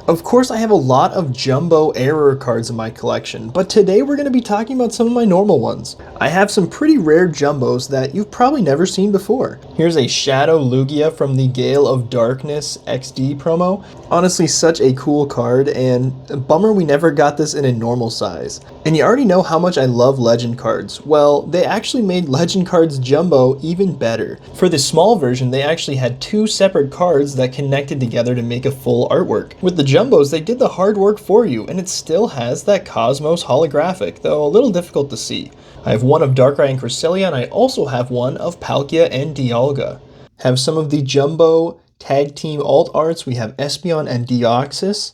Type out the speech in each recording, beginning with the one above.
Of course, I have a lot of jumbo error cards in my collection, but today we're going to be talking about some of my normal ones. I have some pretty rare jumbos that you've probably never seen before. Here's a Shadow Lugia from the Gale of Darkness XD promo. Honestly, such a cool card, and a bummer we never got this in a normal size. And you already know how much I love Legend cards. Well, they actually made Legend cards jumbo even better. For the small version, they actually had two separate cards that connected together to make a full artwork. With the jumbos, they did the hard work for you, and it still has that Cosmos holographic, though a little difficult to see. I have one of Darkrai and Cresselia, and I also have one of Palkia and Dialga. Have some of the jumbo tag team alt arts. We have Espeon and Deoxys,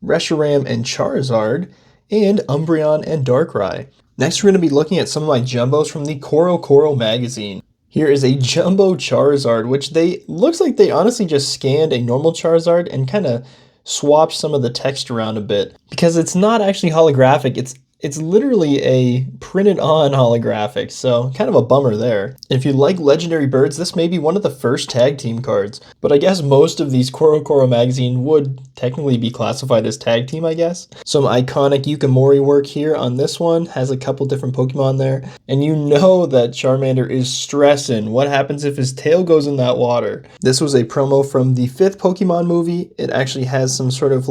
Reshiram and Charizard, and Umbreon and Darkrai. Next, we're going to be looking at some of my jumbos from the CoroCoro magazine. Here is a jumbo Charizard, which looks like they honestly just scanned a normal Charizard and kind of swapped some of the text around a bit, because it's not actually holographic. It's literally a printed on holographic, so kind of a bummer there. If you like legendary birds, this may be one of the first tag team cards, but I guess most of these CoroCoro magazine would technically be classified as tag team, I guess. Some iconic Yukimori work here on this one, has a couple different Pokemon there, and you know that Charmander is stressing. What happens if his tail goes in that water? This was a promo from the 5th Pokemon movie. It actually has some sort of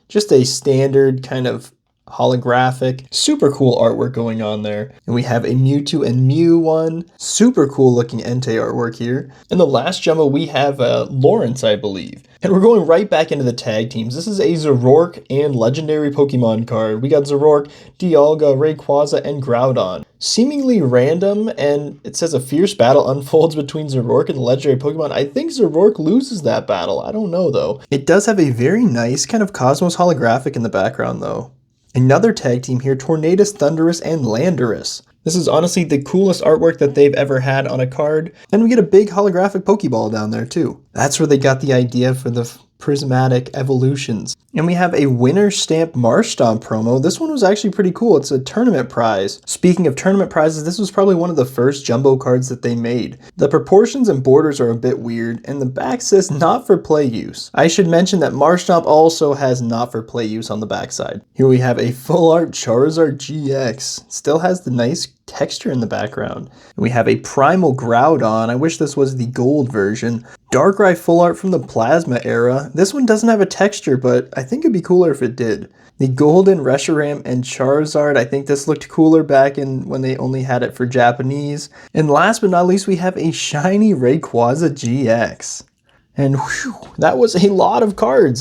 just a standard kind of holographic, super cool artwork going on there. And we have a Mewtwo and Mew one. Super cool looking Entei artwork here. And the last jumbo we have Lawrence, I believe. And we're going right back into the tag teams. This is a Zoroark and legendary Pokemon card. We got Zoroark, Dialga, Rayquaza, and Groudon. Seemingly random, and it says a fierce battle unfolds between Zoroark and the legendary Pokemon. I think Zoroark loses that battle. I don't know though. It does have a very nice kind of Cosmos holographic in the background though. Another tag team here, Tornadus, Thundurus, and Landorus. This is honestly the coolest artwork that they've ever had on a card. And we get a big holographic Pokeball down there too. That's where they got the idea for the prismatic evolutions. And we have a winner stamp Marshtomp promo. This one was actually pretty cool. It's a tournament prize. Speaking of tournament prizes, this was probably one of the first jumbo cards that they made. The proportions and borders are a bit weird, and the back says not for play use. I should mention that Marshtomp also has not for play use on the backside. Here we have a full art Charizard GX. Still has the nice texture in the background. And we have a Primal Groudon. I wish this was the gold version. Darkrai full art from the Plasma era. This one doesn't have a texture, but I think it'd be cooler if it did. The golden Reshiram and Charizard. I think this looked cooler back in when they only had it for Japanese. And last but not least, we have a shiny Rayquaza GX. And whew, that was a lot of cards.